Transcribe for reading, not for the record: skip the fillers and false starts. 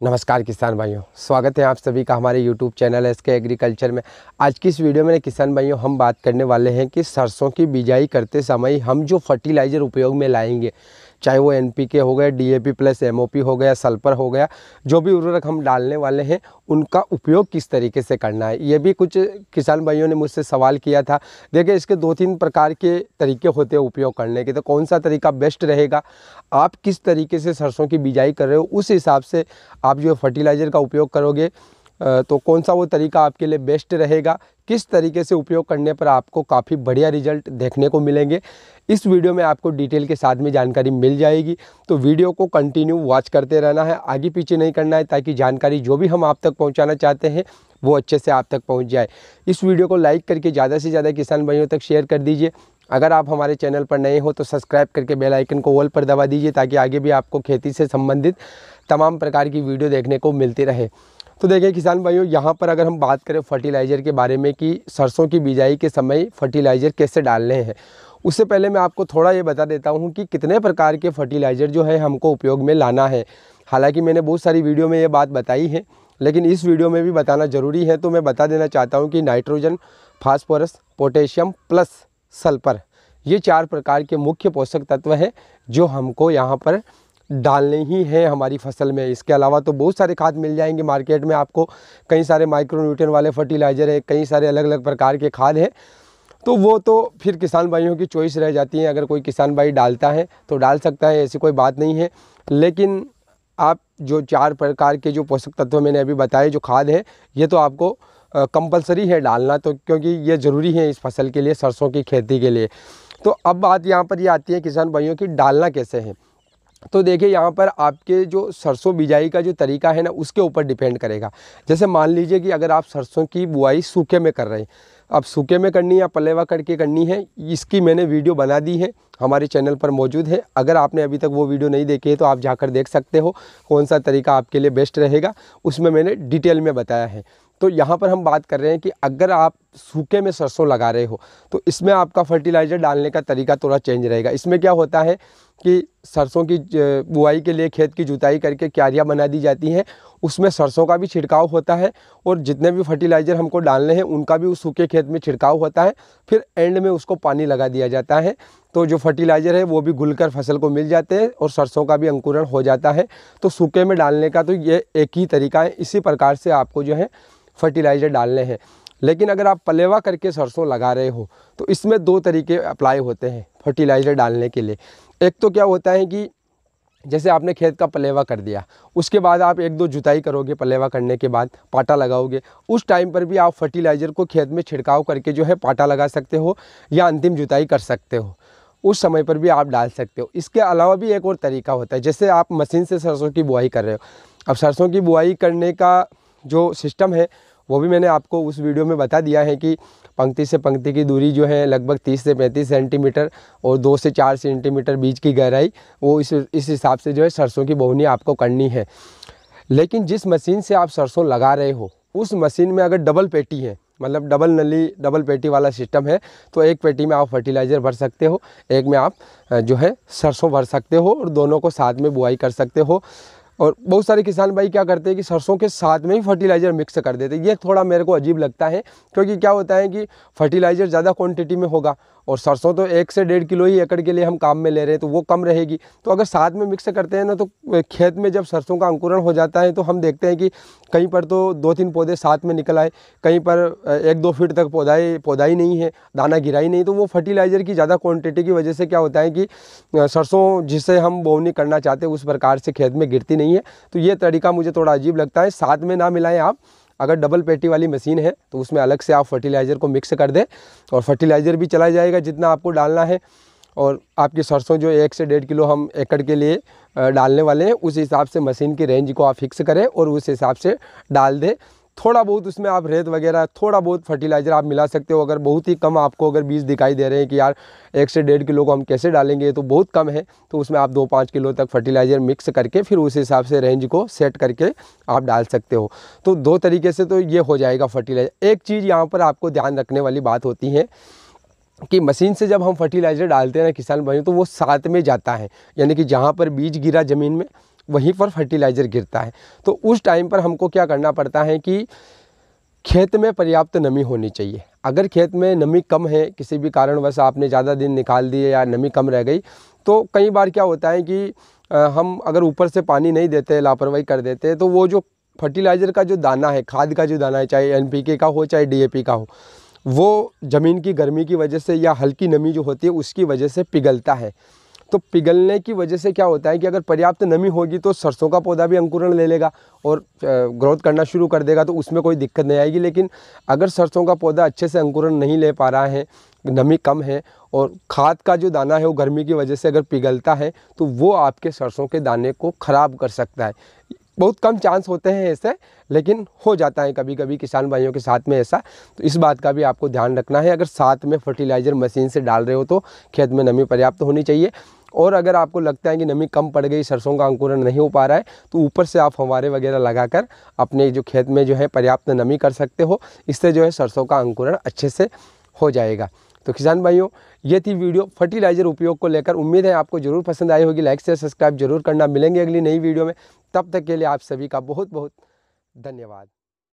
नमस्कार किसान भाइयों, स्वागत है आप सभी का हमारे YouTube चैनल एसके एग्रीकल्चर में। आज की इस वीडियो में किसान भाइयों हम बात करने वाले हैं कि सरसों की बिजाई करते समय हम जो फर्टिलाइज़र उपयोग में लाएंगे, चाहे वो NPK हो गया, DAP प्लस MOP हो गया, सल्फर हो गया, जो भी उर्वरक हम डालने वाले हैं उनका उपयोग किस तरीके से करना है। ये भी कुछ किसान भाइयों ने मुझसे सवाल किया था। देखिए, इसके 2-3 प्रकार के तरीके होते हैं उपयोग करने के, तो कौन सा तरीका बेस्ट रहेगा, आप किस तरीके से सरसों की बिजाई कर रहे हो उस हिसाब से आप जो फर्टिलाइज़र का उपयोग करोगे तो कौन सा वो तरीका आपके लिए बेस्ट रहेगा, किस तरीके से उपयोग करने पर आपको काफ़ी बढ़िया रिजल्ट देखने को मिलेंगे, इस वीडियो में आपको डिटेल के साथ में जानकारी मिल जाएगी। तो वीडियो को कंटिन्यू वॉच करते रहना है, आगे पीछे नहीं करना है, ताकि जानकारी जो भी हम आप तक पहुंचाना चाहते हैं वो अच्छे से आप तक पहुंच जाए। इस वीडियो को लाइक करके ज़्यादा से ज़्यादा किसान भाइयों तक शेयर कर दीजिए। अगर आप हमारे चैनल पर नए हो तो सब्सक्राइब करके बेल आइकन को ऑल पर दबा दीजिए, ताकि आगे भी आपको खेती से संबंधित तमाम प्रकार की वीडियो देखने को मिलती रहे। तो देखिए किसान भाइयों, यहाँ पर अगर हम बात करें फर्टिलाइज़र के बारे में कि सरसों की बिजाई के समय फर्टिलाइज़र कैसे डालने हैं, उससे पहले मैं आपको थोड़ा ये बता देता हूँ कि कितने प्रकार के फर्टिलाइज़र जो है हमको उपयोग में लाना है। हालांकि मैंने बहुत सारी वीडियो में ये बात बताई है, लेकिन इस वीडियो में भी बताना ज़रूरी है, तो मैं बता देना चाहता हूँ कि nitrogen, phosphorus, potassium plus sulphur, ये 4 प्रकार के मुख्य पोषक तत्व हैं जो हमको यहाँ पर डालने ही है हमारी फसल में। इसके अलावा तो बहुत सारे खाद मिल जाएंगे मार्केट में आपको, कई सारे माइक्रोन्यूट्रिएंट वाले फर्टिलाइज़र है, कई सारे अलग अलग प्रकार के खाद हैं। तो वो तो फिर किसान भाइयों की चॉइस रह जाती है, अगर कोई किसान भाई डालता है तो डाल सकता है, ऐसी कोई बात नहीं है। लेकिन आप जो 4 प्रकार के जो पोषक तत्व मैंने अभी बताए, जो खाद है, ये तो आपको कंपलसरी है डालना, तो क्योंकि ये ज़रूरी है इस फसल के लिए, सरसों की खेती के लिए। तो अब बात यहाँ पर ये आती है किसान भाइयों की डालना कैसे है। तो देखिए, यहाँ पर आपके जो सरसों बिजाई का जो तरीका है ना, उसके ऊपर डिपेंड करेगा। जैसे मान लीजिए कि अगर आप सरसों की बुआई सूखे में कर रहे हैं, अब सूखे में करनी या पलेवा करके करनी है, इसकी मैंने वीडियो बना दी है, हमारे चैनल पर मौजूद है। अगर आपने अभी तक वो वीडियो नहीं देखी है तो आप जाकर देख सकते हो कौन सा तरीका आपके लिए बेस्ट रहेगा, उसमें मैंने डिटेल में बताया है। तो यहाँ पर हम बात कर रहे हैं कि अगर आप सूखे में सरसों लगा रहे हो तो इसमें आपका फर्टिलाइज़र डालने का तरीका थोड़ा चेंज रहेगा। इसमें क्या होता है कि सरसों की बुआई के लिए खेत की जुताई करके क्यारियाँ बना दी जाती हैं, उसमें सरसों का भी छिड़काव होता है और जितने भी फर्टिलाइज़र हमको डालने हैं उनका भी उस सूखे खेत में छिड़काव होता है। फिर एंड में उसको पानी लगा दिया जाता है, तो जो फर्टिलाइज़र है वो भी घुलकर फसल को मिल जाते हैं और सरसों का भी अंकुरण हो जाता है। तो सूखे में डालने का तो ये एक ही तरीका है, इसी प्रकार से आपको जो है फर्टिलाइज़र डालने हैं। लेकिन अगर आप पलेवा करके सरसों लगा रहे हो तो इसमें 2 तरीके अप्लाई होते हैं फर्टिलाइज़र डालने के लिए। एक तो क्या होता है कि जैसे आपने खेत का पलेवा कर दिया, उसके बाद आप 1-2 जुताई करोगे, पलेवा करने के बाद पाटा लगाओगे, उस टाइम पर भी आप फर्टिलाइज़र को खेत में छिड़काव करके जो है पाटा लगा सकते हो या अंतिम जुताई कर सकते हो, उस समय पर भी आप डाल सकते हो। इसके अलावा भी एक और तरीका होता है, जैसे आप मशीन से सरसों की बुआई कर रहे हो। अब सरसों की बुआई करने का जो सिस्टम है वो भी मैंने आपको उस वीडियो में बता दिया है कि पंक्ति से पंक्ति की दूरी जो है लगभग 30 से 35 सेंटीमीटर और 2 से 4 सेंटीमीटर बीच की गहराई, वो इस हिसाब से जो है सरसों की बोवनी आपको करनी है। लेकिन जिस मशीन से आप सरसों लगा रहे हो उस मशीन में अगर डबल पेटी है, मतलब डबल नली डबल पेटी वाला सिस्टम है, तो एक पेटी में आप फर्टिलाइज़र भर सकते हो, एक में आप जो है सरसों भर सकते हो और दोनों को साथ में बुआई कर सकते हो। और बहुत सारे किसान भाई क्या करते हैं कि सरसों के साथ में ही फर्टिलाइज़र मिक्स कर देते हैं। ये थोड़ा मेरे को अजीब लगता है, क्योंकि क्या होता है कि फर्टिलाइज़र ज़्यादा क्वांटिटी में होगा और सरसों तो 1 से 1.5 किलो ही एकड़ के लिए हम काम में ले रहे हैं, तो वो कम रहेगी। तो अगर साथ में मिक्स करते हैं ना, तो खेत में जब सरसों का अंकुरण हो जाता है तो हम देखते हैं कि कहीं पर तो 2-3 पौधे साथ में निकल आए, कहीं पर 1-2 फीट तक पौधा ही नहीं है, दाना गिरा ही नहीं। तो वो फर्टिलाइज़र की ज़्यादा क्वान्टिटी की वजह से क्या होता है कि सरसों जिसे हम बोवनी करना चाहते हैं उस प्रकार से खेत में गिरती नहीं है। तो ये तरीका मुझे थोड़ा अजीब लगता है। साथ में ना मिलाएं आप, अगर डबल पेटी वाली मशीन है तो उसमें अलग से आप फर्टिलाइज़र को मिक्स कर दें और फर्टिलाइज़र भी चला जाएगा जितना आपको डालना है, और आपकी सरसों जो 1 से 1.5 किलो हम एकड़ के लिए डालने वाले हैं उस हिसाब से मशीन की रेंज को आप फिक्स करें और उस हिसाब से डाल दें। थोड़ा बहुत उसमें आप रेत वगैरह, थोड़ा बहुत फर्टिलाइज़र आप मिला सकते हो। अगर बहुत ही कम आपको अगर बीज दिखाई दे रहे हैं कि यार 1 से 1.5 किलो को हम कैसे डालेंगे, तो बहुत कम है, तो उसमें आप 2-5 किलो तक फर्टिलाइज़र मिक्स करके फिर उस हिसाब से रेंज को सेट करके आप डाल सकते हो। तो 2 तरीके से तो ये हो जाएगा फर्टिलाइज़र। एक चीज़ यहाँ पर आपको ध्यान रखने वाली बात होती है कि मशीन से जब हम फर्टिलाइज़र डालते हैं ना किसान भाइयों, तो वो साथ में जाता है, यानी कि जहाँ पर बीज गिरा ज़मीन में वहीं पर फर्टिलाइज़र गिरता है। तो उस टाइम पर हमको क्या करना पड़ता है कि खेत में पर्याप्त नमी होनी चाहिए। अगर खेत में नमी कम है, किसी भी कारणवश आपने ज़्यादा दिन निकाल दिए या नमी कम रह गई, तो कई बार क्या होता है कि हम अगर ऊपर से पानी नहीं देते, लापरवाही कर देते, तो वो जो फर्टिलाइज़र का जो दाना है, खाद का जो दाना है, चाहे एनपीके का हो चाहे डीएपी का हो, वो ज़मीन की गर्मी की वजह से या हल्की नमी जो होती है उसकी वजह से पिघलता है। तो पिघलने की वजह से क्या होता है कि अगर पर्याप्त नमी होगी तो सरसों का पौधा भी अंकुरण ले लेगा और ग्रोथ करना शुरू कर देगा, तो उसमें कोई दिक्कत नहीं आएगी। लेकिन अगर सरसों का पौधा अच्छे से अंकुरण नहीं ले पा रहा है, नमी कम है और खाद का जो दाना है वो गर्मी की वजह से अगर पिघलता है, तो वो आपके सरसों के दाने को ख़राब कर सकता है। बहुत कम चांस होते हैं ऐसे, लेकिन हो जाता है कभी कभी किसान भाइयों के साथ में ऐसा। तो इस बात का भी आपको ध्यान रखना है। अगर साथ में फर्टिलाइज़र मशीन से डाल रहे हो तो खेत में नमी पर्याप्त होनी चाहिए। और अगर आपको लगता है कि नमी कम पड़ गई, सरसों का अंकुरण नहीं हो पा रहा है, तो ऊपर से आप फव्वारे वगैरह लगाकर अपने जो खेत में जो है पर्याप्त नमी कर सकते हो। इससे जो है सरसों का अंकुरण अच्छे से हो जाएगा। तो किसान भाइयों, ये थी वीडियो फर्टिलाइज़र उपयोग को लेकर। उम्मीद है आपको ज़रूर पसंद आई होगी। लाइक शेयर सब्सक्राइब जरूर करना। मिलेंगे अगली नई वीडियो में, तब तक के लिए आप सभी का बहुत बहुत धन्यवाद।